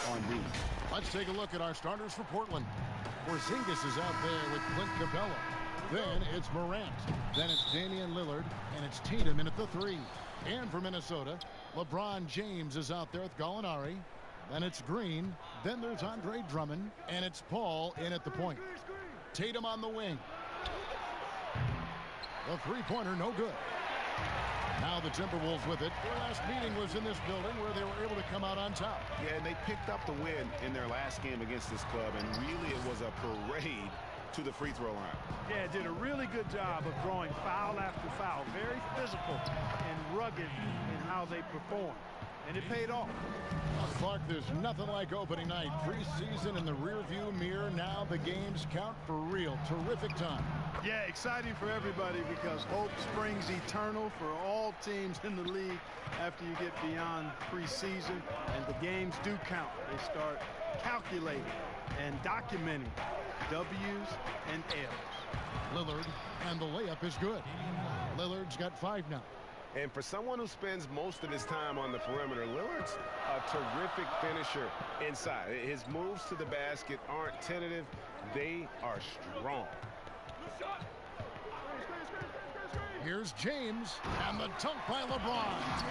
on D. Let's take a look at our starters for Portland. Porzingis is out there with Clint Capella. Then it's Morant. Then it's Damian Lillard. And it's Tatum in at the 3. And for Minnesota, LeBron James is out there with Gallinari. Then it's Green. Then there's Andre Drummond. And it's Paul in at the point. Tatum on the wing. The three-pointer, no good. Now the Timberwolves with it. Their last meeting was in this building where they were able to come out on top. Yeah, and they picked up the win in their last game against this club, and really it was a parade to the free throw line. Yeah, did a really good job of drawing foul after foul. Very physical and rugged in how they perform. And it paid off. Clark, there's nothing like opening night. Preseason in the rearview mirror. Now the games count for real. Terrific time. Yeah, exciting for everybody because hope springs eternal for all teams in the league after you get beyond preseason. And the games do count. They start calculating and documenting W's and L's. Lillard, and the layup is good. Lillard's got 5 now. And for someone who spends most of his time on the perimeter, Lillard's a terrific finisher inside. His moves to the basket aren't tentative. They are strong. Here's James, and the dunk by LeBron.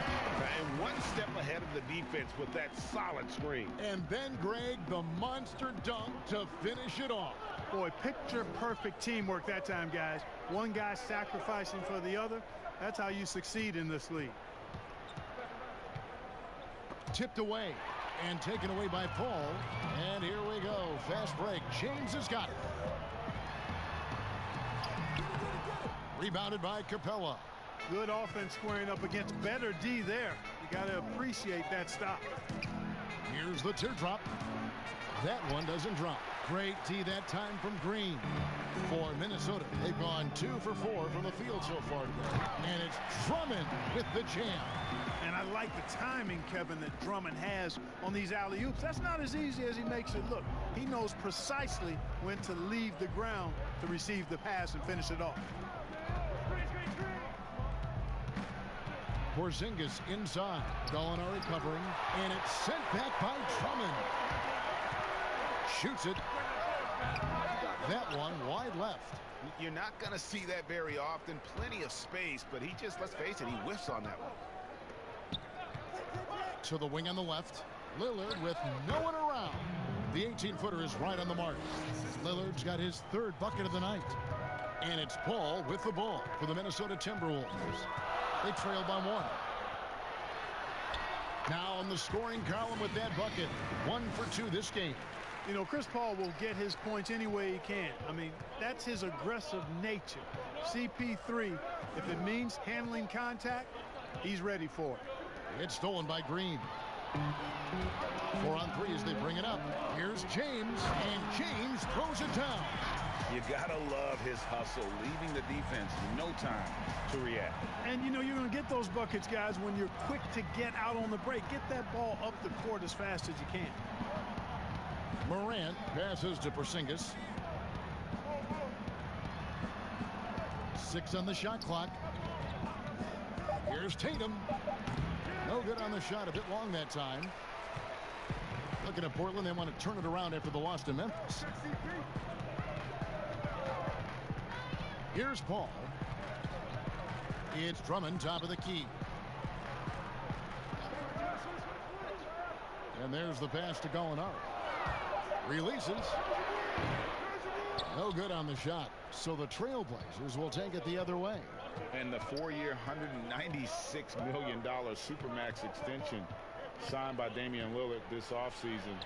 And one step ahead of the defense with that solid screen. And then, Greg, the monster dunk to finish it off. Boy, picture-perfect teamwork that time, guys. One guy sacrificing for the other. That's how you succeed in this league. Tipped away and taken away by Paul. And here we go. Fast break. James has got it. Rebounded by Capella. Good offense squaring up against better D there. You got to appreciate that stop. Here's the teardrop. That one doesn't drop. Great D that time from Green. For Minnesota, they've gone 2 for 4 from the field so far today. And it's Drummond with the jam. And I like the timing, Kevin, that Drummond has on these alley-oops. That's not as easy as he makes it look. He knows precisely when to leave the ground to receive the pass and finish it off. Porzingis inside. Gallinari covering. And it's sent back by Drummond. Shoots it. That one wide left. You're not going to see that very often. Plenty of space, but he just, let's face it, he whiffs on that one. To the wing on the left. Lillard with no one around. The 18-footer is right on the mark. Lillard's got his 3rd bucket of the night. And it's Paul with the ball for the Minnesota Timberwolves. They trail by 1. Now on the scoring column with that bucket. 1 for 2 this game. You know, Chris Paul will get his points any way he can. I mean, that's his aggressive nature. CP3, if it means handling contact, he's ready for it. It's stolen by Green. 4 on 3 as they bring it up. Here's James, and James throws it down. You gotta love his hustle, leaving the defense no time to react. And you know you're going to get those buckets, guys, when you're quick to get out on the break. Get that ball up the court as fast as you can. Morant passes to Porzingis. 6 on the shot clock. Here's Tatum. No good on the shot, a bit long that time. Looking at Portland, they want to turn it around after the loss to Memphis. Here's Paul. It's Drummond, top of the key. And there's the pass to Gallinari. Releases. No good on the shot. So the Trailblazers will take it the other way. And the 4-year, $196 million Supermax extension signed by Damian Lillard this offseason.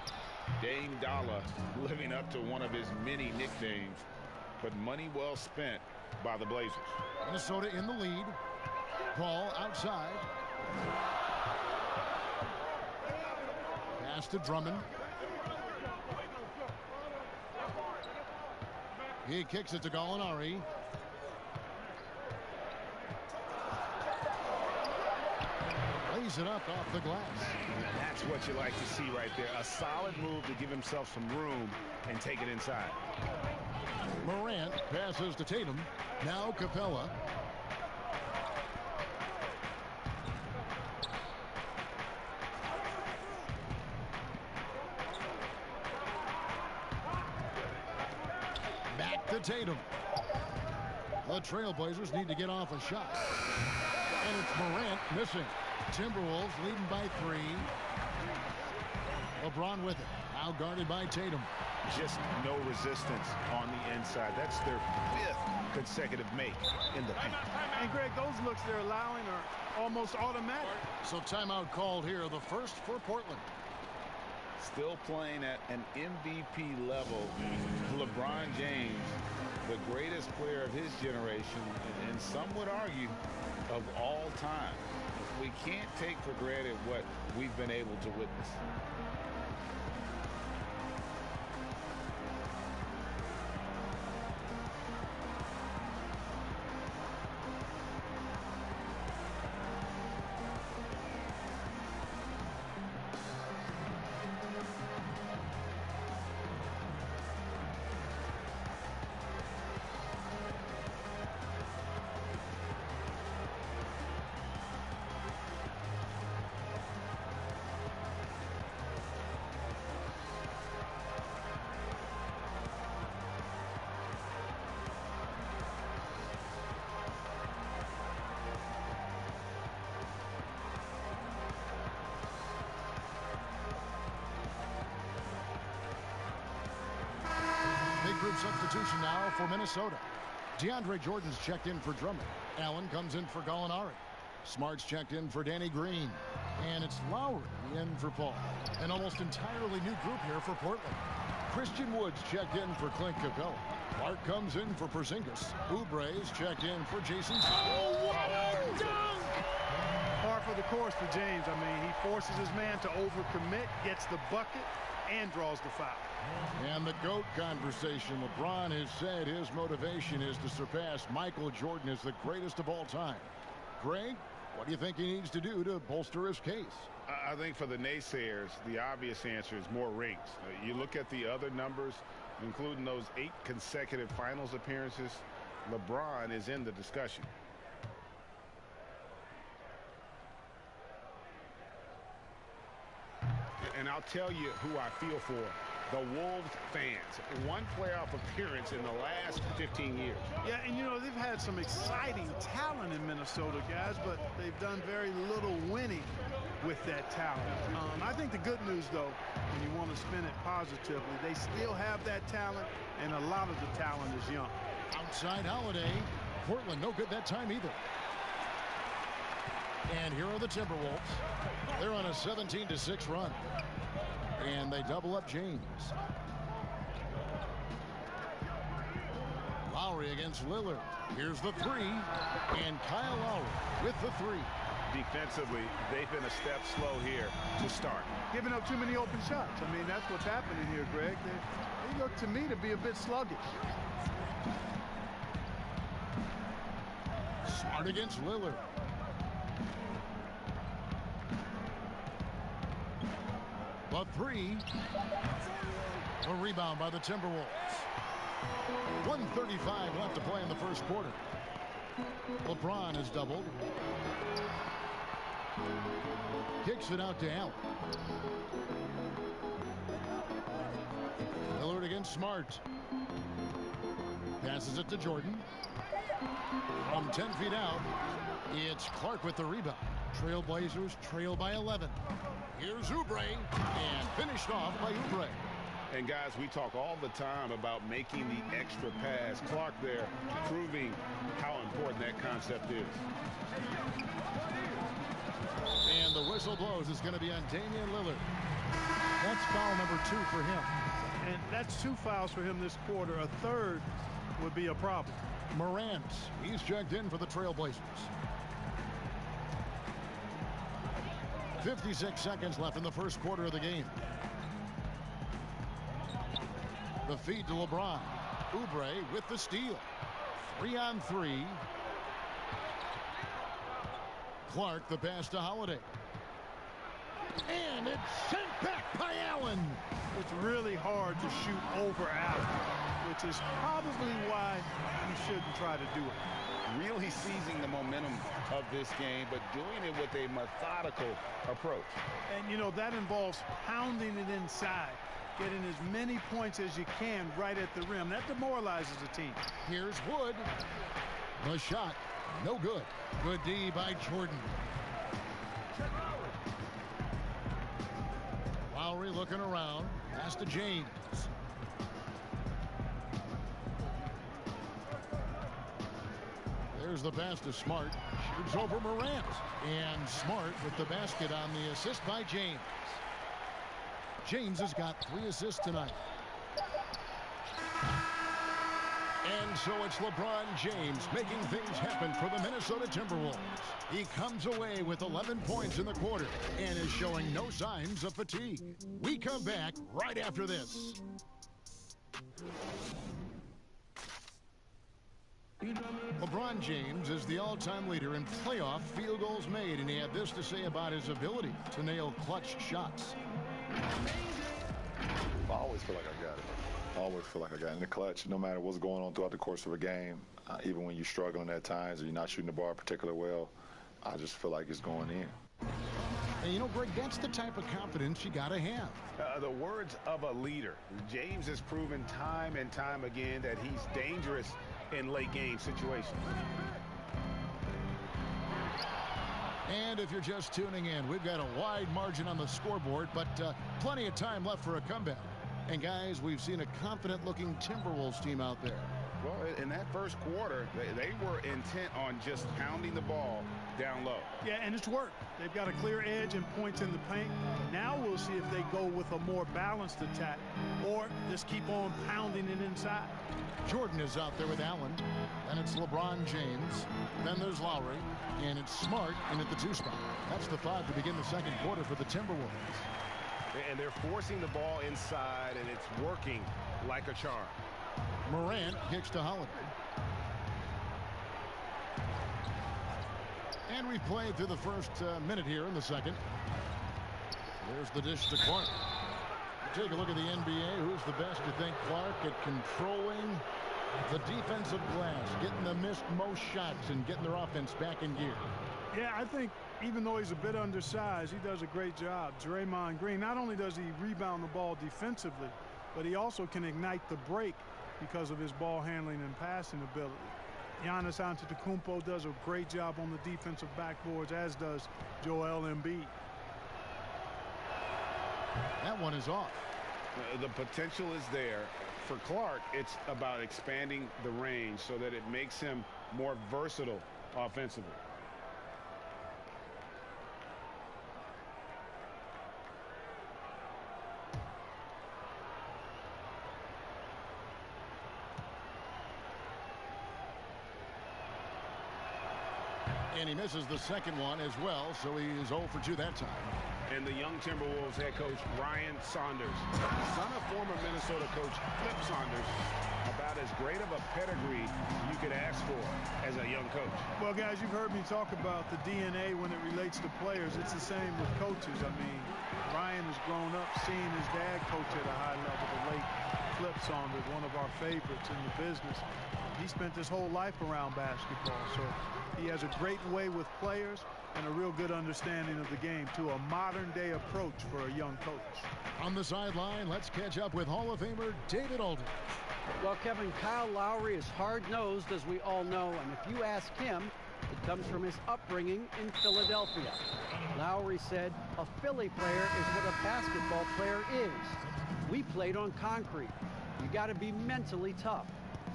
Dame Dollar living up to one of his many nicknames, but money well spent by the Blazers. Minnesota in the lead. Paul outside. Pass to Drummond. He kicks it to Gallinari. Lays it up off the glass. That's what you like to see right there. A solid move to give himself some room and take it inside. Morant passes to Tatum. Now Capella. to Tatum. The Trailblazers need to get off a shot. And it's Morant missing. Timberwolves leading by 3. LeBron with it. Now guarded by Tatum. Just no resistance on the inside. That's their 5th consecutive make in the paint. And Greg, those looks they're allowing are almost automatic. So timeout called here, the first for Portland. Still playing at an MVP level. LeBron James, the greatest player of his generation, and some would argue of all time. We can't take for granted what we've been able to witness. Group substitution now for Minnesota. DeAndre Jordan's checked in for Drummond. Allen comes in for Gallinari. Smart's checked in for Danny Green. And it's Lowry in for Paul. An almost entirely new group here for Portland. Christian Wood's checked in for Clint Capella. Clark comes in for Porzingis. Oubre's checked in for Jason. Oh, what a dunk! Par for the course for James. I mean, he forces his man to overcommit, gets the bucket, and draws the foul. And the GOAT conversation. LeBron has said his motivation is to surpass Michael Jordan as the greatest of all time. Greg, what do you think he needs to do to bolster his case? I think for the naysayers, the obvious answer is more rings. You look at the other numbers, including those 8 consecutive finals appearances, LeBron is in the discussion. And I'll tell you who I feel for. The Wolves fans. 1 playoff appearance in the last 15 years. Yeah, and you know, they've had some exciting talent in Minnesota, guys, but they've done very little winning with that talent. I think the good news, though, when you want to spin it positively, they still have that talent, and a lot of the talent is young. Outside Holiday. Portland no good that time either. And here are the Timberwolves. They're on a 17-6 run. And they double up James. Lowry against Lillard. Here's the 3. And Kyle Lowry with the 3. Defensively, they've been a step slow here to start. Giving up too many open shots. I mean, that's what's happening here, Greg. They look to me to be a bit sluggish. Smart against Lillard. The 3. A rebound by the Timberwolves. 1:35 left to play in the first quarter. LeBron has doubled. Kicks it out to Allen. Lillard against Smart. Passes it to Jordan. From 10 feet out, it's Clark with the rebound. Trailblazers trail by 11. Here's Oubre, and finished off by Oubre. And guys, we talk all the time about making the extra pass. Clark there proving how important that concept is. And the whistle blows. It's going to be on Damian Lillard. That's foul number 2 for him. And that's 2 fouls for him this quarter. A third would be a problem. Morant, he's checked in for the Trailblazers. 56 seconds left in the first quarter of the game. The feed to LeBron. Oubre with the steal. 3-on-3. Clark the pass to Holiday. And it's sent back by Allen. It's really hard to shoot over Allen, which is probably why you shouldn't try to do it. Really seizing the momentum of this game, but doing it with a methodical approach. And, you know, that involves pounding it inside. getting as many points as you can right at the rim. That demoralizes a team. Here's Wood. The shot, no good. Good D by Jordan. Lowry looking around. Pass to James. There's the pass to Smart. Shoots over Morant. And Smart with the basket on the assist by James. James has got 3 assists tonight. And so it's LeBron James making things happen for the Minnesota Timberwolves. He comes away with 11 points in the quarter and is showing no signs of fatigue. We come back right after this. LeBron James is the all-time leader in playoff field goals made, and he had this to say about his ability to nail clutch shots. I always feel like I got it. I always feel like I got it in the clutch, no matter what's going on throughout the course of a game. Even when you're struggling at times or you're not shooting the ball particularly well, I just feel like it's going in. And you know, Greg, that's the type of confidence you got to have. The words of a leader. James has proven time and time again that he's dangerous in late game situations. And if you're just tuning in, we've got a wide margin on the scoreboard, but plenty of time left for a comeback. And guys, we've seen a confident-looking Timberwolves team out there. Well, in that first quarter, they were intent on just pounding the ball down low. Yeah, and it's worked. They've got a clear edge and points in the paint. Now we'll see if they go with a more balanced attack or just keep on pounding it inside. Jordan is out there with Allen. Then it's LeBron James. Then there's Lowry. And it's Smart in at the 2 spot. That's the 5 to begin the second quarter for the Timberwolves. And they're forcing the ball inside, and it's working like a charm. Morant kicks to Holiday. And we've played through the first minute here in the second. There's the dish to Clark. Take a look at the NBA. Who's the best, you think, Clark, at controlling the defensive glass, getting the missed most shots and getting their offense back in gear? Yeah, I think even though he's a bit undersized, he does a great job. Draymond Green, not only does he rebound the ball defensively, but he also can ignite the break because of his ball handling and passing ability. Giannis Antetokounmpo does a great job on the defensive backboards, as does Joel Embiid. That one is off. The potential is there. For Clark, it's about expanding the range so that it makes him more versatile offensively. And he misses the second one as well, so he is 0 for 2 that time. And the young Timberwolves head coach, Ryan Saunders, son of former Minnesota coach Flip Saunders, about as great of a pedigree you could ask for as a young coach. Well, guys, you've heard me talk about the DNA when it relates to players. It's the same with coaches. I mean, Ryan has grown up seeing his dad coach at a high level, the late Flip Saunders, one of our favorites in the business. He spent his whole life around basketball, so he has a great way with players and a real good understanding of the game to a modern-day approach for a young coach. On the sideline, let's catch up with Hall of Famer David Aldridge. Well, Kevin, Kyle Lowry is hard-nosed, as we all know, and if you ask him, it comes from his upbringing in Philadelphia. Lowry said, a Philly player is what a basketball player is. We played on concrete. You got to be mentally tough.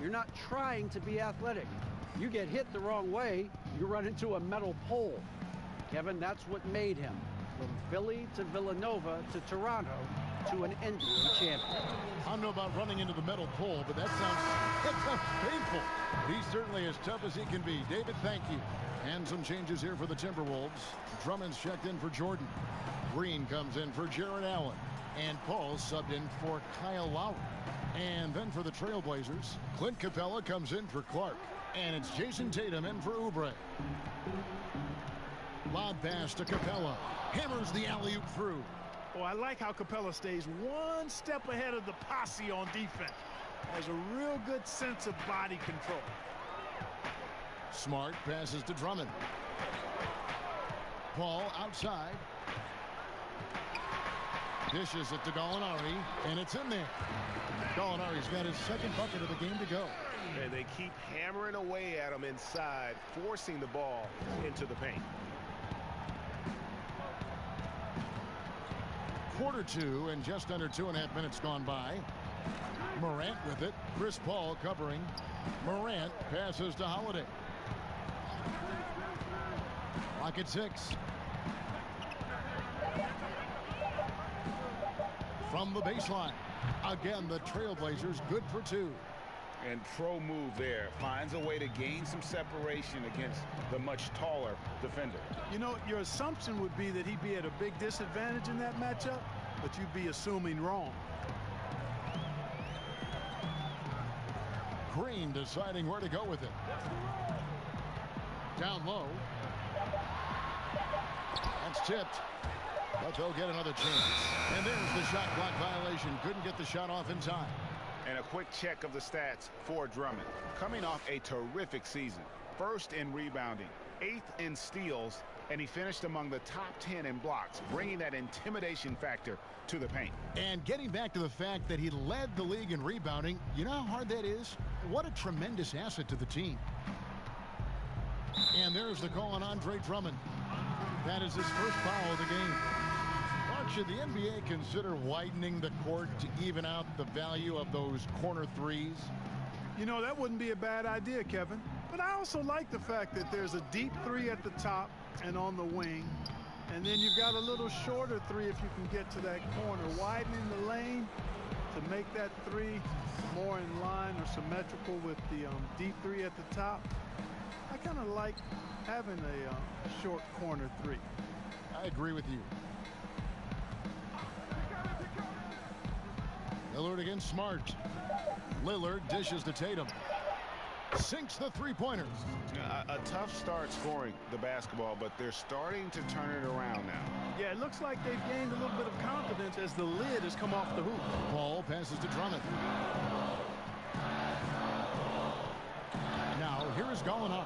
You're not trying to be athletic. You get hit the wrong way, you run into a metal pole. Kevin, that's what made him. From Philly to Villanova to Toronto to an NBA champion. I don't know about running into the metal pole, but that sounds painful. But he's certainly as tough as he can be. David, thank you. And some changes here for the Timberwolves. Drummond's checked in for Jordan. Green comes in for Jarrett Allen. And Paul subbed in for Kyle Lowry. And then for the Trailblazers, Clint Capella comes in for Clark. And it's Jason Tatum in for Oubre. Lob pass to Capella. Hammers the alley-oop through. Oh, I like how Capella stays one step ahead of the posse on defense. Has a real good sense of body control. Smart passes to Drummond. Paul outside. Dishes it to Gallinari, and it's in there. Gallinari's got his second bucket of the game to go. And they keep hammering away at him inside, forcing the ball into the paint. Quarter two, and just under 2.5 minutes gone by. Morant with it. Chris Paul covering. Morant passes to Holiday. Clock at 6. From the baseline. Again, the Trailblazers good for 2. And pro move there. Finds a way to gain some separation against the much taller defender. You know, your assumption would be that he'd be at a big disadvantage in that matchup, but you'd be assuming wrong. Green deciding where to go with it. Down low. That's tipped. But they'll get another chance. And there's the shot clock violation. Couldn't get the shot off in time. And a quick check of the stats for Drummond. Coming off a terrific season. First in rebounding, 8th in steals, and he finished among the top 10 in blocks, bringing that intimidation factor to the paint. And getting back to the fact that he led the league in rebounding, you know how hard that is? What a tremendous asset to the team. And there's the call on Andre Drummond. That is his first foul of the game. Mark, should the NBA consider widening the court to even out the value of those corner threes? You know, that wouldn't be a bad idea, Kevin. But I also like the fact that there's a deep three at the top and on the wing. And then you've got a little shorter three if you can get to that corner. Widening the lane to make that three more in line or symmetrical with the deep three at the top. I kind of like having a short corner three. I agree with you. Lillard against Smart. Lillard dishes to Tatum. Sinks the three-pointer. A tough start scoring the basketball, but they're starting to turn it around now. Yeah, it looks like they've gained a little bit of confidence as the lid has come off the hoop. Paul passes to Drummond. Now, here is Gallinari.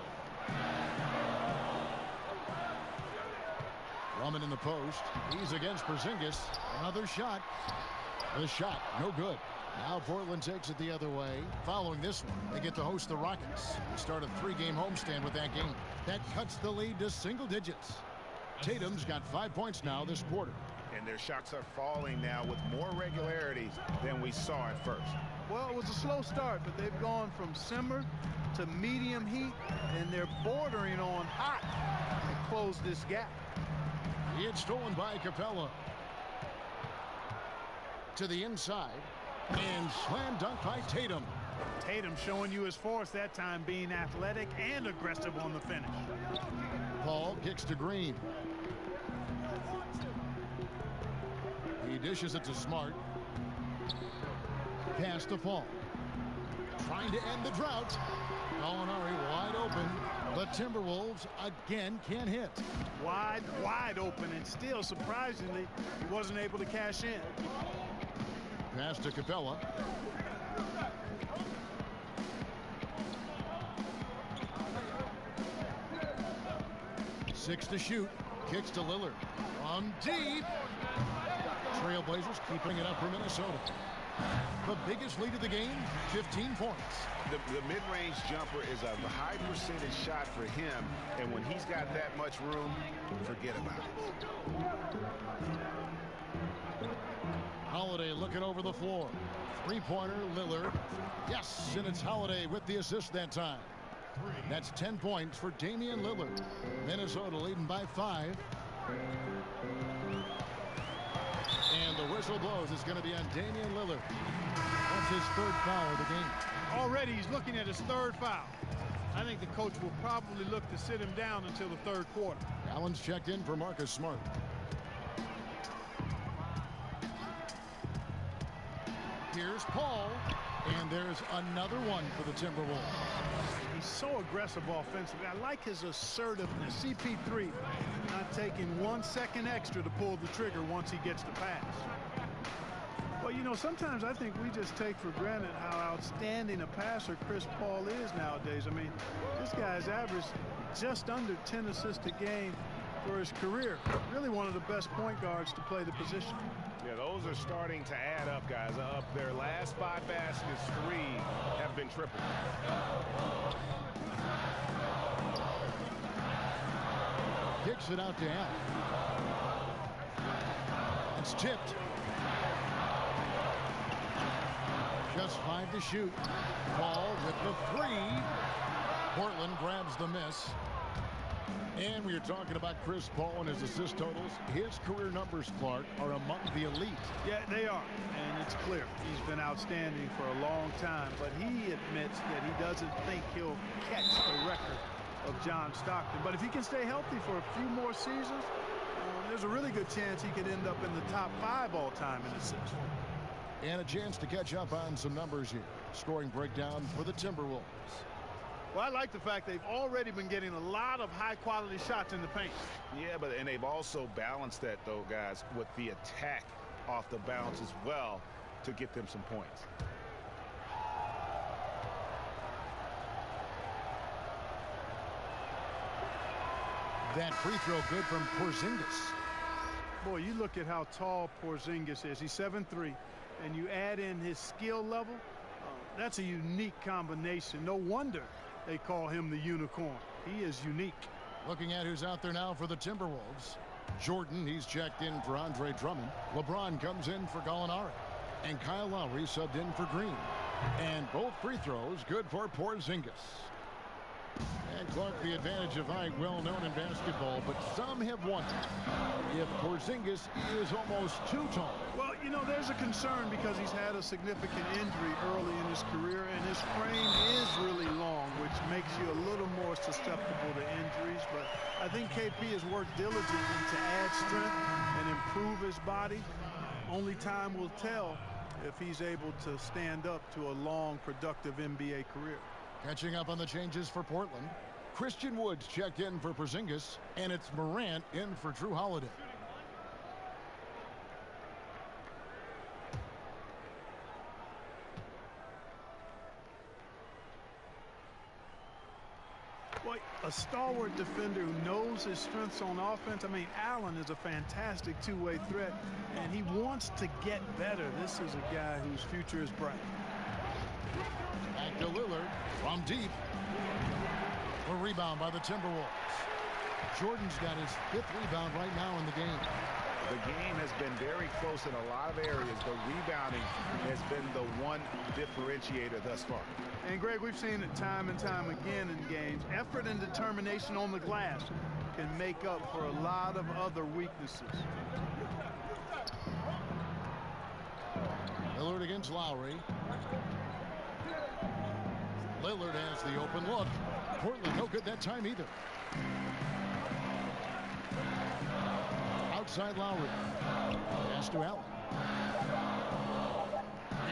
Drummond in the post. He's against Porzingis. Another shot. The shot, no good. Now Portland takes it the other way. Following this one, they get to host the Rockets. They start a 3-game homestand with that game. That cuts the lead to single digits. Tatum's got 5 points now this quarter. And their shots are falling now with more regularity than we saw at first. Well, it was a slow start, but they've gone from simmer to medium heat, and they're bordering on hot to close this gap. It's stolen by Capella. To the inside. And slam dunk by Tatum. Tatum showing you his force that time, being athletic and aggressive on the finish. Paul kicks to Green. He dishes it to Smart. Pass to Paul. Trying to end the drought. Gallinari wide open. The Timberwolves again can't hit. Wide open, and still, surprisingly, he wasn't able to cash in. Pass to Capella. Six to shoot. Kicks to Lillard. From deep. Trailblazers keeping it up for Minnesota. The biggest lead of the game, 15 points. The mid-range jumper is a high percentage shot for him, and when he's got that much room, forget about it. Holiday looking over the floor. Three-pointer, Lillard. Yes, and it's Holiday with the assist that time. That's 10 points for Damian Lillard. Minnesota leading by 5. And the whistle blows. It's going to be on Damian Lillard. That's his third foul of the game. Already he's looking at his third foul. I think the coach will probably look to sit him down until the third quarter. Allen's checked in for Marcus Smart. Here's Paul, and there's another one for the Timberwolves. He's so aggressive offensively. I like his assertiveness. CP3 not taking 1 second extra to pull the trigger once he gets the pass. Well, you know, sometimes I think we just take for granted how outstanding a passer Chris Paul is nowadays. I mean, this guy's averaged just under 10 assists a game for his career. Really one of the best point guards to play the position. Yeah, those are starting to add up, guys. Up their last 5 baskets, 3 have been triple. Kicks it out to Allen. It's tipped. Just 5 to shoot. Ball with the 3. Portland grabs the miss. And we are talking about Chris Paul and his assist totals. His career numbers, Clark, are among the elite. Yeah, they are. And it's clear he's been outstanding for a long time. But he admits that he doesn't think he'll catch the record of John Stockton. But if he can stay healthy for a few more seasons, there's a really good chance he could end up in the top 5 all-time in assists. And a chance to catch up on some numbers here. Scoring breakdown for the Timberwolves. Well, I like the fact they've already been getting a lot of high-quality shots in the paint. Yeah, and they've also balanced that, though, guys, with the attack off the bounce as well to get them some points. That free throw good from Porzingis. Boy, you look at how tall Porzingis is. He's 7'3", and you add in his skill level. That's a unique combination. No wonder they call him the unicorn. He is unique. Looking at who's out there now for the Timberwolves. Jordan, he's checked in for Andre Drummond. LeBron comes in for Gallinari. And Kyle Lowry subbed in for Green. And both free throws good for Porzingis. And Clark, the advantage of height, well known in basketball, but some have wondered if Porzingis is almost too tall. Well, you know, there's a concern because he's had a significant injury early in his career, and his frame is really long, which makes you a little more susceptible to injuries. But I think KP has worked diligently to add strength and improve his body. Only time will tell if he's able to stand up to a long, productive NBA career. Catching up on the changes for Portland. Christian Woods checked in for Porzingis, and it's Morant in for Drew Holiday. Boy, a stalwart defender who knows his strengths on offense. I mean, Allen is a fantastic two-way threat, and he wants to get better. This is a guy whose future is bright. Back to Lillard from deep. A rebound by the Timberwolves. Jordan's got his 5th rebound right now in the game. The game has been very close in a lot of areas, but rebounding has been the one differentiator thus far. And, Greg, we've seen it time and time again in games. Effort and determination on the glass can make up for a lot of other weaknesses. Lillard against Lowry. Lillard has the open look. Portland no good that time either. Outside Lowry. Pass to Allen.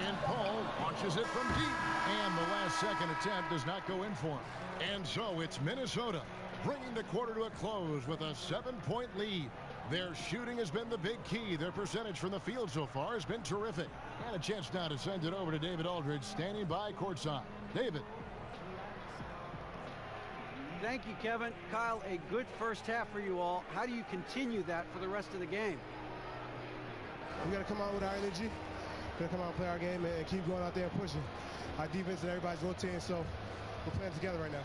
And Paul launches it from deep. And the last second attempt does not go in for him. And so it's Minnesota bringing the quarter to a close with a 7-point lead. Their shooting has been the big key. Their percentage from the field so far has been terrific. And a chance now to send it over to David Aldridge standing by courtside. David. Thank you, Kevin. Kyle, a good first half for you all. How do you continue that for the rest of the game? We got to come out with our energy. We got to come out and play our game and keep going out there and pushing. Our defense and everybody's rotating, so we're playing together right now.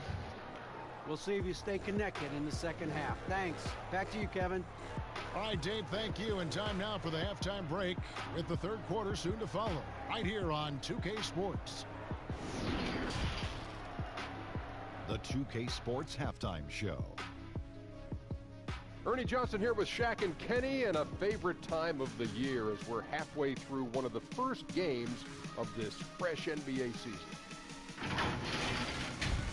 We'll see if you stay connected in the second half. Thanks. Back to you, Kevin. All right, Dave, thank you. And time now for the halftime break with the third quarter soon to follow. Right here on 2K Sports. The 2K Sports Halftime Show. Ernie Johnson here with Shaq and Kenny, and a favorite time of the year as we're halfway through one of the first games of this fresh NBA season.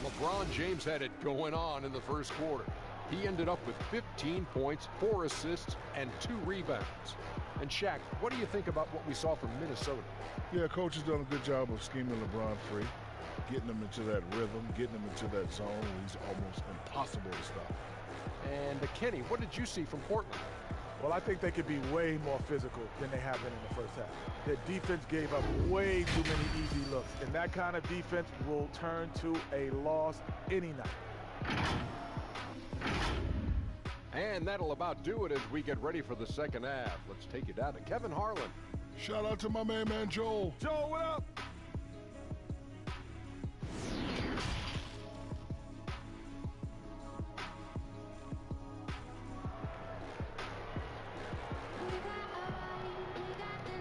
LeBron James had it going on in the first quarter. He ended up with 15 points, 4 assists, and 2 rebounds. And Shaq, what do you think about what we saw from Minnesota? Yeah, coach has done a good job of scheming LeBron free, getting him into that rhythm, getting him into that zone where he's almost impossible to stop. And Kenny, what did you see from Portland? Well, I think they could be way more physical than they have been in the first half. Their defense gave up way too many easy looks, and that kind of defense will turn to a loss any night. And that'll about do it as we get ready for the second half. Let's take you down to Kevin Harlan. Shout out to my main man, Joel. Joel, what up?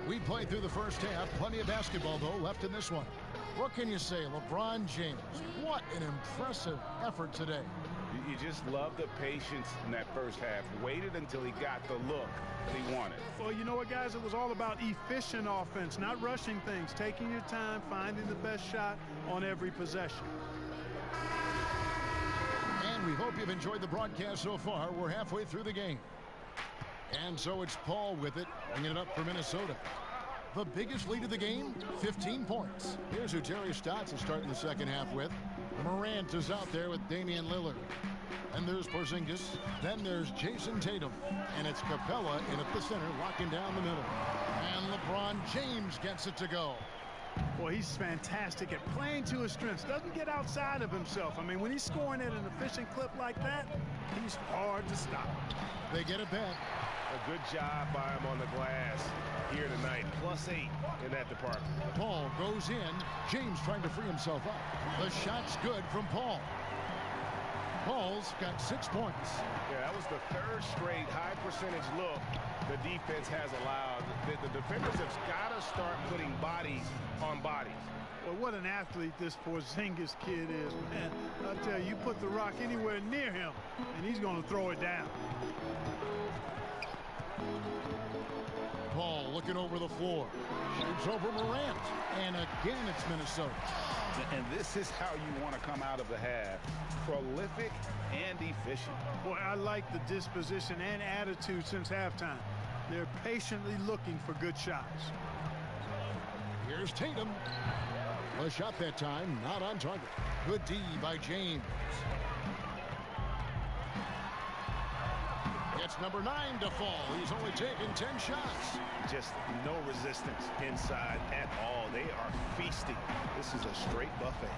We played through the first half. Plenty of basketball, though, left in this one. What can you say? LeBron James, what an impressive effort today. You just love the patience in that first half. Waited until he got the look that he wanted. Well, you know what, guys? It was all about efficient offense, not rushing things, taking your time, finding the best shot on every possession. And we hope you've enjoyed the broadcast so far. We're halfway through the game. And so it's Paul with it, bringing it up for Minnesota. The biggest lead of the game, 15 points. Here's who Terry Stotts is starting the second half with. Morant is out there with Damian Lillard. And there's Porzingis. Then there's Jason Tatum. And it's Capella in at the center, locking down the middle. And LeBron James gets it to go. Boy, he's fantastic at playing to his strengths. Doesn't get outside of himself. I mean, when he's scoring at an efficient clip like that, he's hard to stop. They get it back. A good job by him on the glass here tonight. +8 in that department. Paul goes in. James trying to free himself up. The shot's good from Paul. Paul's got 6 points. Yeah, that was the third straight high percentage look the defense has allowed. The defenders have got to start putting bodies on bodies. Well, what an athlete this Porzingis kid is, man. I'll tell you, you put the rock anywhere near him, and he's going to throw it down. Paul looking over the floor. Shoots over Morant. And again, it's Minnesota. And this is how you want to come out of the half. Prolific and efficient. Boy, I like the disposition and attitude since halftime. They're patiently looking for good shots. Here's Tatum. The shot that time, not on target. Good D by James. It's number 9 to fall. He's only taken 10 shots. Just no resistance inside at all. They are feasting. This is a straight buffet.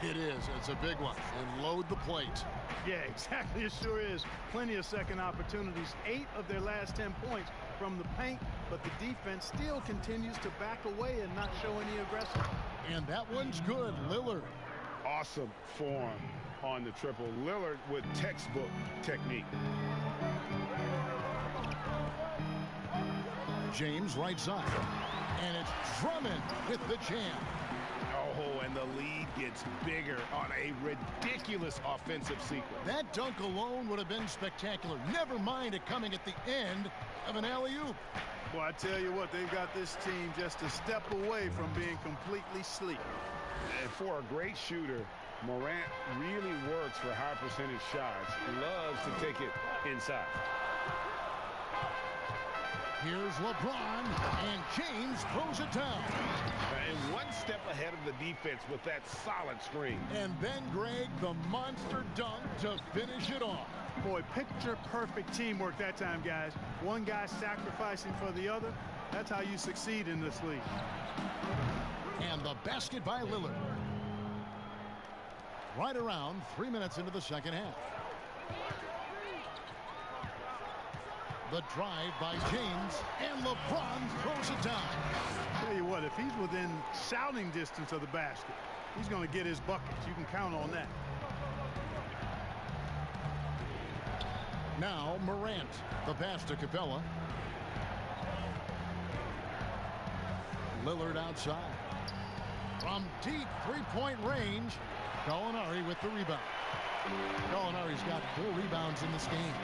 It is. It's a big one. And load the plate. Yeah, exactly. It sure is. Plenty of second opportunities. 8 of their last 10 points from the paint, but the defense still continues to back away and not show any aggression. And that one's good. Lillard. Awesome form on the triple. Lillard with textbook technique. James right side. And it's Drummond with the jam. Oh, and the lead gets bigger on a ridiculous offensive sequence. That dunk alone would have been spectacular. Never mind it coming at the end of an alley-oop. Well, I tell you what, they've got this team just a step away from being completely sleep. And for a great shooter, Morant really works for high percentage shots. Loves to take it inside. Here's LeBron, and James throws it down. And one step ahead of the defense with that solid screen. And then, Greg, the monster dunk to finish it off. Boy, picture-perfect teamwork that time, guys. One guy sacrificing for the other. That's how you succeed in this league. And the basket by Lillard. Right around 3 minutes into the second half. The drive by James, and LeBron throws it down. Tell you what, if he's within shouting distance of the basket, he's going to get his buckets. You can count on that. Now Morant, the pass to Capella. Lillard outside. From deep three-point range, Gallinari with the rebound. Gallinari's got 4 rebounds in this game.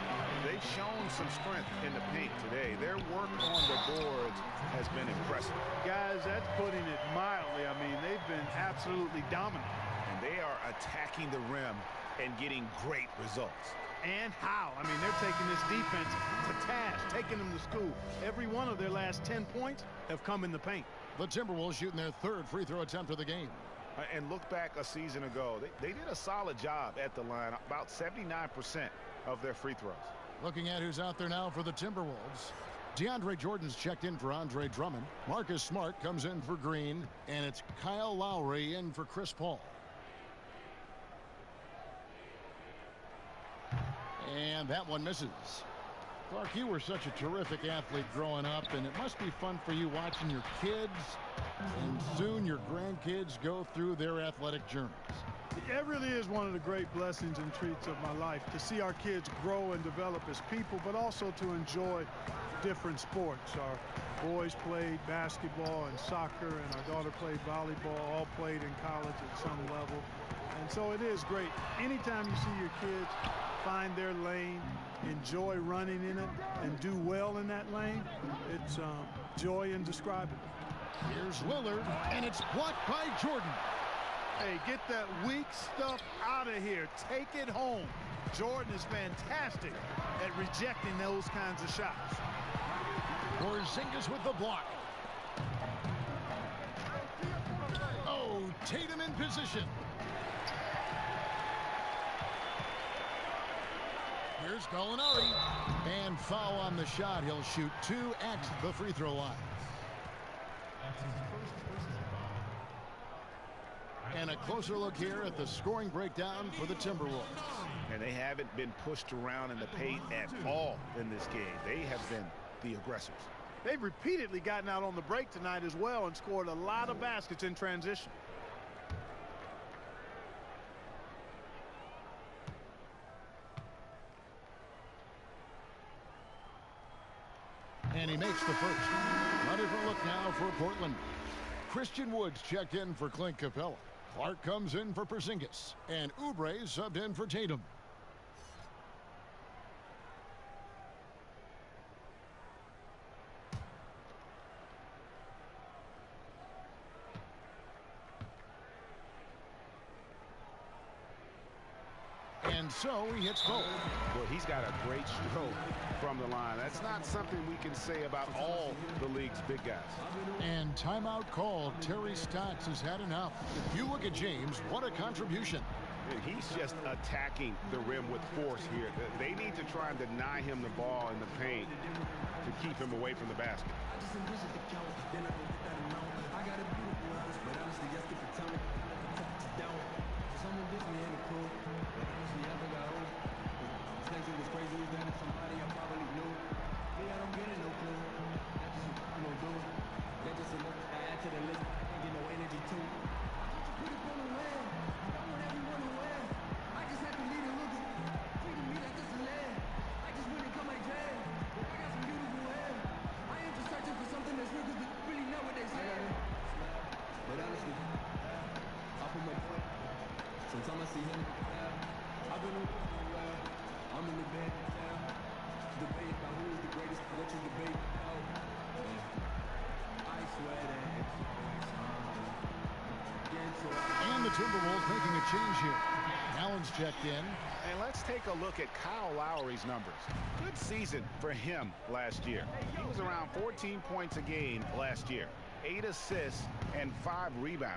They've shown some strength in the paint today. Their work on the boards has been impressive. Guys, that's putting it mildly. I mean, they've been absolutely dominant. And they are attacking the rim and getting great results. And how? I mean, they're taking this defense to task, taking them to school. Every one of their last 10 points have come in the paint. The Timberwolves shooting their 3rd free throw attempt of the game. And look back a season ago. They did a solid job at the line, about 79% of their free throws. Looking at who's out there now for the Timberwolves. DeAndre Jordan's checked in for Andre Drummond. Marcus Smart comes in for Green. And it's Kyle Lowry in for Chris Paul. And that one misses. Clark, you were such a terrific athlete growing up, and it must be fun for you watching your kids and soon your grandkids go through their athletic journeys. It really is one of the great blessings and treats of my life to see our kids grow and develop as people, but also to enjoy different sports. Our boys played basketball and soccer, and our daughter played volleyball, all played in college at some level. And so it is great. Anytime you see your kids find their lane, enjoy running in it, and do well in that lane, it's joy indescribable. Here's Lillard, and it's blocked by Jordan. Hey, get that weak stuff out of here. Take it home. Jordan is fantastic at rejecting those kinds of shots. Porzingis with the block. Oh, Tatum in position. Here's Gallinari. And foul on the shot. He'll shoot 2 at the free throw line. And a closer look here at the scoring breakdown for the Timberwolves. And they haven't been pushed around in the paint at all in this game. They have been the aggressors. They've repeatedly gotten out on the break tonight as well and scored a lot of baskets in transition. And he makes the first. A different look now for Portland. Christian Woods checked in for Clint Capella. Clark comes in for Porzingis. And Oubre subbed in for Tatum. And so he hits both. Well, he's got a great stroke from the line. That's not something we can say about all the league's big guys. And timeout called. Terry Stotts has had enough. If you look at James, what a contribution. And he's just attacking the rim with force here. They need to try and deny him the ball in the paint to keep him away from the basket. And the Timberwolves making a change here. Allen's checked in. And let's take a look at Kyle Lowry's numbers. Good season for him last year. He was around 14 points a game last year. 8 assists and 5 rebounds.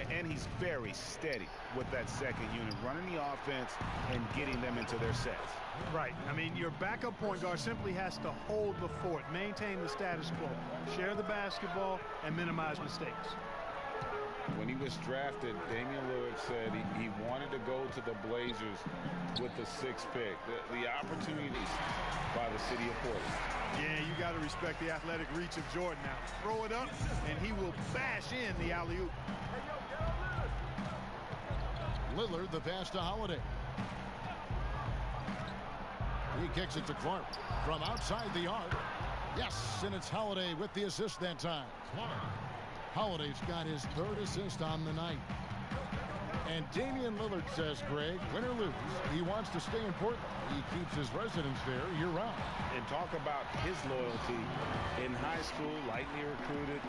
And he's very steady with that second unit, running the offense and getting them into their sets. Right. I mean, your backup point guard simply has to hold the fort, maintain the status quo, share the basketball, and minimize mistakes. When he was drafted, Damian Lillard said he wanted to go to the Blazers with the 6th pick. The opportunities by the city of Portland. Yeah, you got to respect the athletic reach of Jordan now. Throw it up, and he will bash in the alley-oop. Lillard, the pass to Holiday. He kicks it to Clark from outside the arc. Yes, and it's Holiday with the assist that time. Clark. Holiday's got his 3rd assist on the night. And Damian Lillard says, Greg, win or lose, he wants to stay in Portland. He keeps his residence there year-round. And talk about his loyalty. In high school, lightly recruited.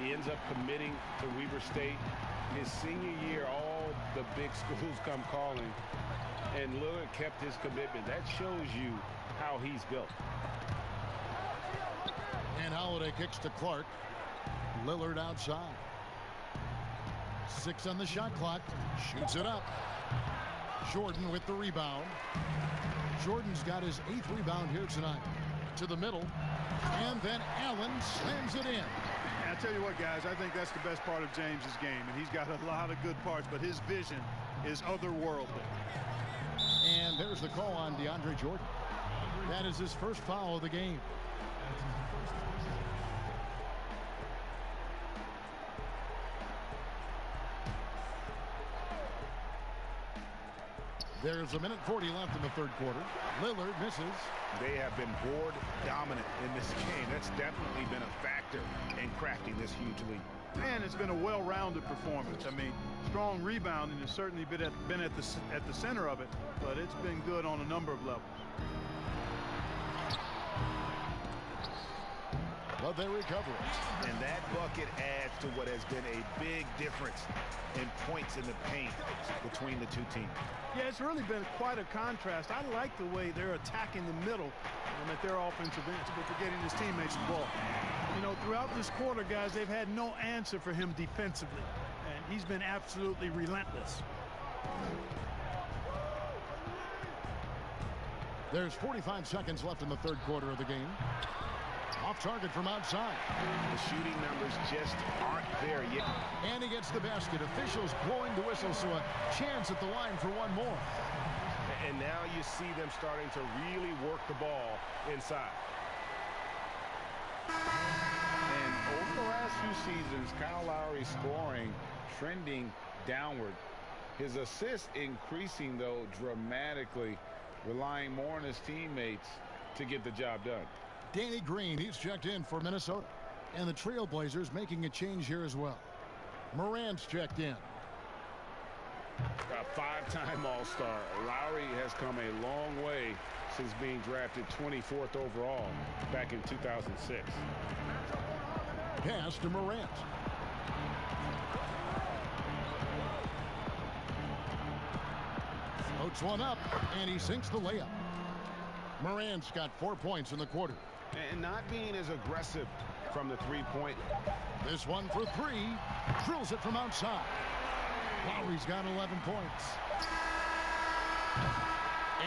He ends up committing to Weber State. His senior year, all the big schools come calling. And Lillard kept his commitment. That shows you how he's built. And Holiday kicks to Clark. Lillard outside. 6 on the shot clock. Shoots it up. Jordan with the rebound. Jordan's got his 8th rebound here tonight. To the middle. And then Allen slams it in. I tell you what, guys, I think that's the best part of James's game. And he's got a lot of good parts, but his vision is otherworldly. And there's the call on DeAndre Jordan. That is his first foul of the game. There's a minute 40 left in the third quarter. Lillard misses. They have been board dominant in this game. That's definitely been a factor in crafting this huge lead. And it's been a well-rounded performance. I mean, strong rebounding has certainly been at the center of it, but it's been good on a number of levels. But they recover it. And that bucket adds to what has been a big difference in points in the paint between the two teams. Yeah, it's really been quite a contrast. I like the way they're attacking the middle at their offensive end, but forgetting his teammates the ball. You know, throughout this quarter, guys, they've had no answer for him defensively, and he's been absolutely relentless. There's 45 seconds left in the third quarter of the game. Off target from outside. The shooting numbers just aren't there yet. And he gets the basket. Officials blowing the whistle, so a chance at the line for one more. And now you see them starting to really work the ball inside. And over the last few seasons, Kyle Lowry's scoring trending downward. His assists increasing, though, dramatically, relying more on his teammates to get the job done. Danny Green, he's checked in for Minnesota. And the Trailblazers making a change here as well. Morant's checked in. A five-time All-Star. Lowry has come a long way since being drafted 24th overall back in 2006. Pass to Morant. Floats one up, and he sinks the layup. Morant's got 4 points in the quarter. And not being as aggressive from the three-point. This one for three. Drills it from outside. Lowry's got 11 points.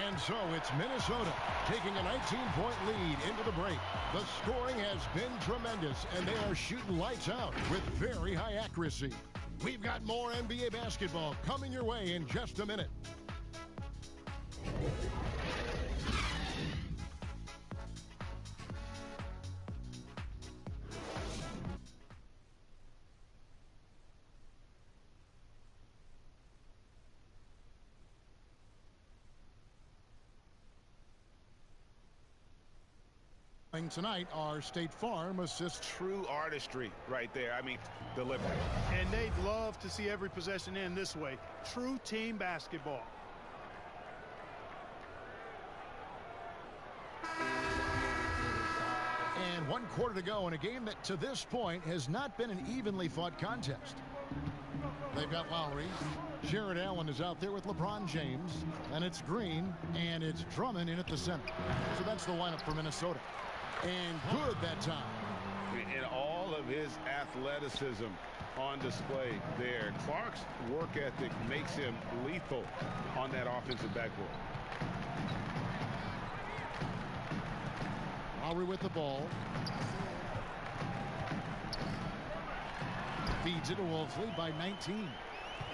And so it's Minnesota taking a 19-point lead into the break. The scoring has been tremendous, and they are shooting lights out with very high accuracy. We've got more NBA basketball coming your way in just a minute. Tonight, our State Farm assists. True artistry right there. I mean, delivery. And they'd love to see every possession end this way. True team basketball. And 1 quarter to go in a game that to this point has not been an evenly fought contest. They've got Lowry. Jared Allen is out there with LeBron James. And it's Green. And it's Drummond in at the center. So that's the lineup for Minnesota. And good that time. And all of his athleticism on display there. Clark's work ethic makes him lethal on that offensive backboard. Lowry with the ball. Feeds it to Wolves, lead by 19.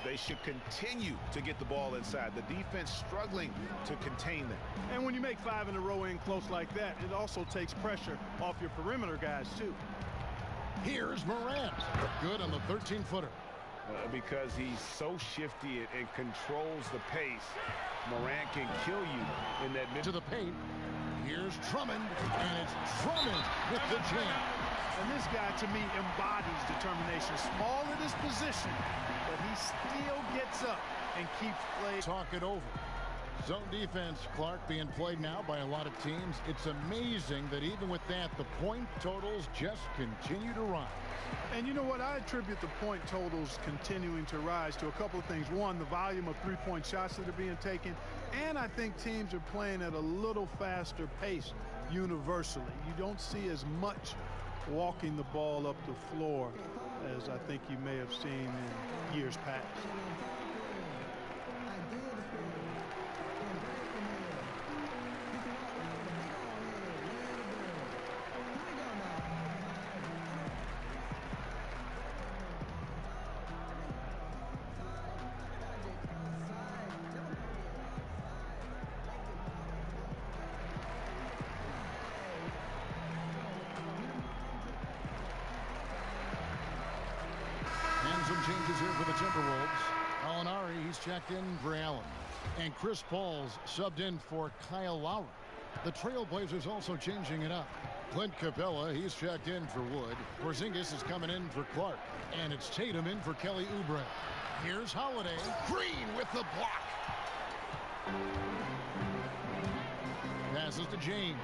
They should continue to get the ball inside. The defense struggling to contain them. And when you make 5 in a row in close like that, it also takes pressure off your perimeter guys, too. Here's Morant. Good on the 13-footer. Because he's so shifty and controls the pace, Morant can kill you in that mid. To the paint. Here's Drummond. And it's Drummond with the jam. And this guy, to me, embodies determination. Small in his position, but he still gets up and keeps playing. Talk it over. Zone defense, Clark, being played now by a lot of teams. It's amazing that even with that, the point totals just continue to rise. And you know what? I attribute the point totals continuing to rise to a couple of things. One, the volume of three-point shots that are being taken. And I think teams are playing at a little faster pace universally. You don't see as much walking the ball up the floor as I think you may have seen in years past. changes here for the Timberwolves. Alinari, he's checked in for Allen. And Chris Paul's subbed in for Kyle Lowry. The Trailblazers also changing it up. Clint Capella, he's checked in for Wood. Porzingis is coming in for Clark. And it's Tatum in for Kelly Oubre. Here's Holiday. Green with the block. Passes to James.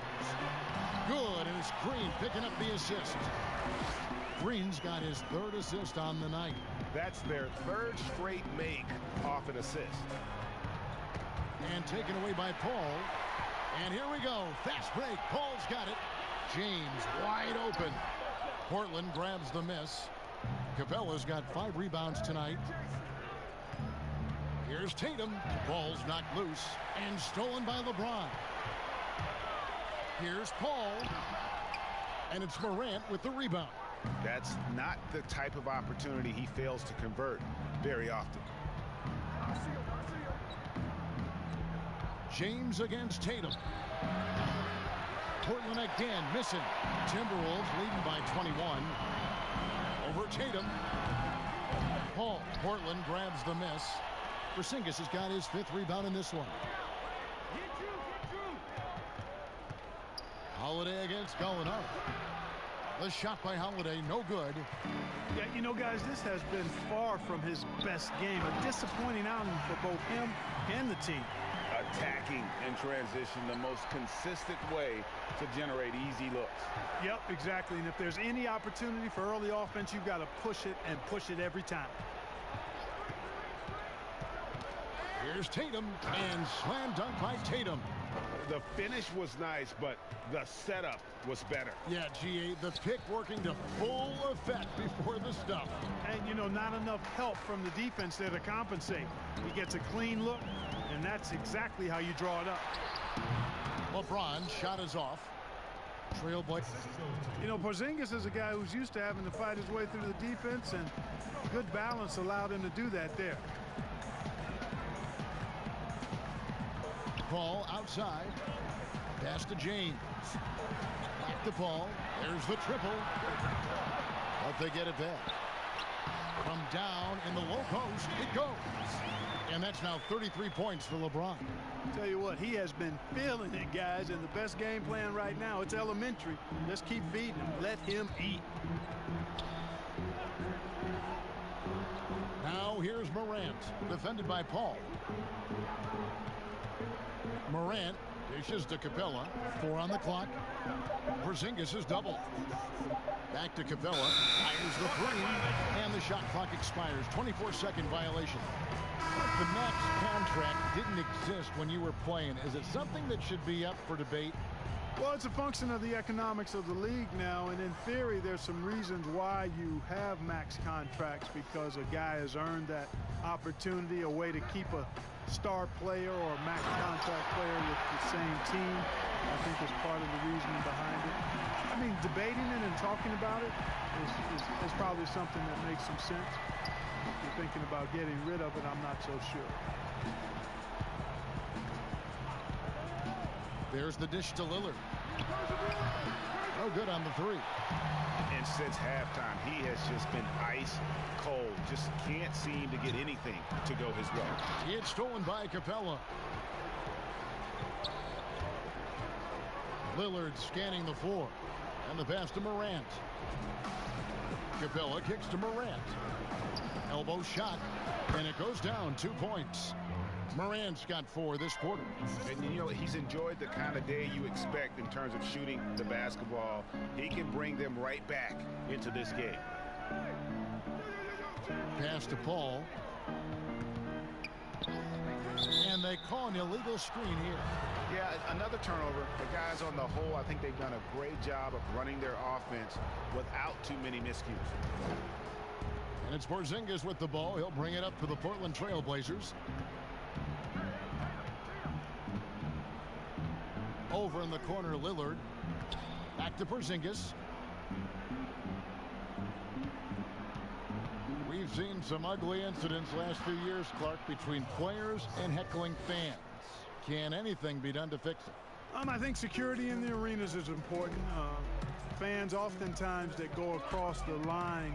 Good, and it's Green picking up the assist. Green's got his 3rd assist on the night. That's their 3rd straight make off an assist. And taken away by Paul. And here we go. Fast break. Paul's got it. James wide open. Portland grabs the miss. Capella's got 5 rebounds tonight. Here's Tatum. Ball's knocked loose and stolen by LeBron. Here's Paul. And it's Morant with the rebound. That's not the type of opportunity he fails to convert very often. James against Tatum. Portland again missing. Timberwolves leading by 21. Over Tatum. Paul. Portland grabs the miss. Porzingis has got his 5th rebound in this one. Holiday against Gallinari. The shot by Holiday, no good. Yeah, you know, guys, this has been far from his best game. A disappointing outing for both him and the team. Attacking in transition, the most consistent way to generate easy looks. Yep, exactly. And if there's any opportunity for early offense, you've got to push it and push it every time. Here's Tatum, and slam dunk by Tatum. The finish was nice, but the setup was better. Yeah, GA, the pick working to full effect before the stuff. And, you know, not enough help from the defense there to compensate. He gets a clean look, and that's exactly how you draw it up. LeBron shot is off. Trailblazers. You know, Porzingis is a guy who's used to having to fight his way through the defense, and good balance allowed him to do that there. Paul outside. Pass to James. Back to Paul. There's the triple. But they get it back. From down in the low post, it goes. And that's now 33 points for LeBron. Tell you what, he has been feeling it, guys, and the best game plan right now, it's elementary. Let's keep feeding him. Let him eat. Now here's Morant, defended by Paul. Morant dishes to Capella. 4 on the clock. Porzingis is double. Back to Capella. Fires the 3. And the shot clock expires. 24-second violation. If the max contract didn't exist when you were playing, is it something that should be up for debate? Well, it's a function of the economics of the league now, and in theory, there's some reasons why you have max contracts, because a guy has earned that opportunity, a way to keep a star player or a max contract player with the same team. I think is part of the reasoning behind it. I mean, debating it and talking about it is probably something that makes some sense. If you're thinking about getting rid of it, I'm not so sure. There's the dish to Lillard. No good on the 3. And since halftime, he has just been ice cold. Just can't seem to get anything to go his way. It's stolen by Capella. Lillard scanning the floor. And the pass to Morant. Capella kicks to Morant. Elbow shot. And it goes down 2 points. Morant's got 4 this quarter. And, you know, he's enjoyed the kind of day you expect in terms of shooting the basketball. He can bring them right back into this game. Pass to Paul. And they call an illegal screen here. Yeah, another turnover. The guys on the whole, I think they've done a great job of running their offense without too many miscues. And it's Porzingis with the ball. He'll bring it up for the Portland Trailblazers. Over in the corner, Lillard. Back to Porzingis. We've seen some ugly incidents last few years, Clark, between players and heckling fans. Can anything be done to fix it? I think security in the arenas is important. fans oftentimes that go across the line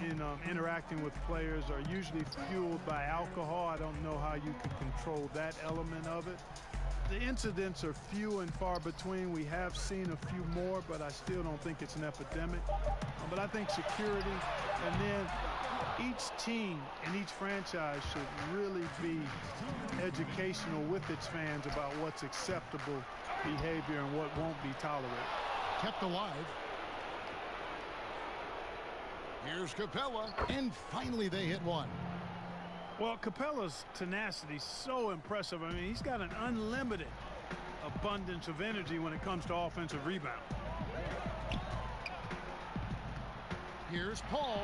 in interacting with players are usually fueled by alcohol. I don't know how you can control that element of it. The incidents are few and far between. We have seen a few more, but I still don't think it's an epidemic. But I think security, and then each team and each franchise should really be educational with its fans about what's acceptable behavior and what won't be tolerated. Kept alive. Here's Capella, and finally they hit one. Well, Capella's tenacity is so impressive. I mean, he's got an unlimited abundance of energy when it comes to offensive rebound. Here's Paul.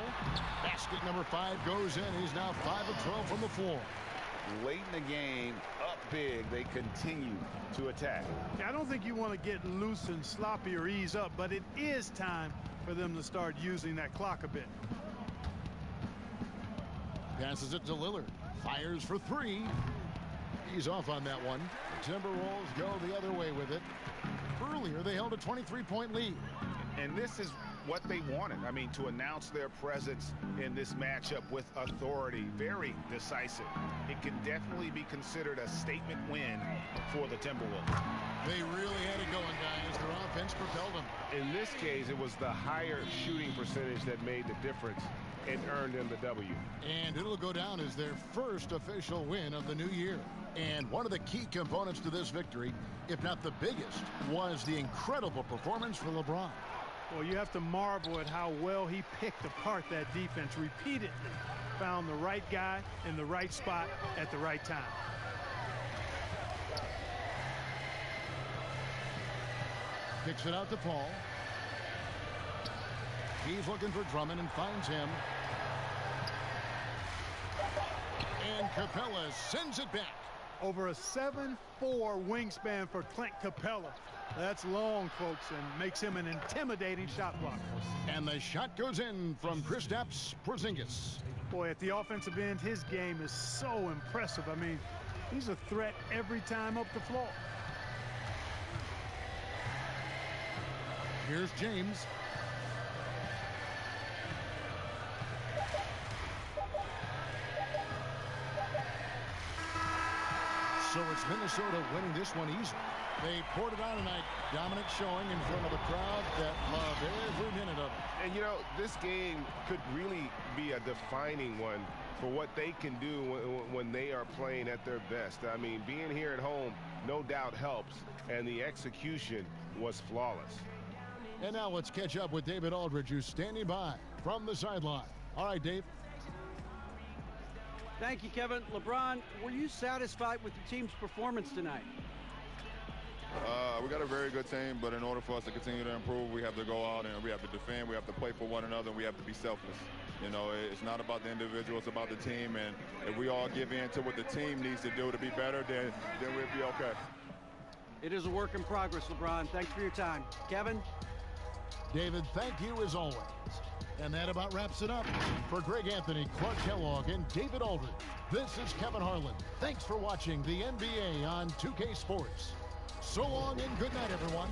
Basket number 5 goes in. He's now 5 of 12 from the floor. Late in the game, up big, they continue to attack. I don't think you want to get loose and sloppy or ease up, but it is time for them to start using that clock a bit. Passes it to Lillard. Fires for 3. He's off on that one. The Timberwolves go the other way with it. Earlier, they held a 23-point lead. And this is what they wanted. I mean, to announce their presence in this matchup with authority. Very decisive. It can definitely be considered a statement win for the Timberwolves. They really had it going, guys. Their offense propelled them. In this case, it was the higher shooting percentage that made the difference and earned them the W. And it'll go down as their first official win of the new year. And one of the key components to this victory, if not the biggest, was the incredible performance for LeBron. Well, you have to marvel at how well he picked apart that defense repeatedly. Found the right guy in the right spot at the right time. Kicks it out to Paul. He's looking for Drummond and finds him. And Capella sends it back. Over a 7'4" wingspan for Clint Capella. That's long, folks, and makes him an intimidating shot blocker. And the shot goes in from Kristaps Porzingis. Boy, at the offensive end, his game is so impressive. I mean, he's a threat every time up the floor. Here's James. So it's Minnesota winning this one easily. They poured it on tonight. Dominant showing in front of a crowd that loved every minute of it. And, you know, this game could really be a defining one for what they can do when they are playing at their best. I mean, being here at home, no doubt helps, and the execution was flawless. And now let's catch up with David Aldridge, who's standing by from the sideline. All right, Dave. Thank you, Kevin. LeBron, were you satisfied with the team's performance tonight? We got a very good team, but in order for us to continue to improve, we have to go out and we have to defend. We have to play for one another, and we have to be selfless. You know, it's not about the individual, it's about the team. And if we all give in to what the team needs to do to be better, then we'll be okay. It is a work in progress, LeBron. Thanks for your time. Kevin? David, thank you as always. And that about wraps it up. For Greg Anthony, Clark Kellogg, and David Aldridge, this is Kevin Harlan. Thanks for watching the NBA on 2K Sports. So long and good night, everyone.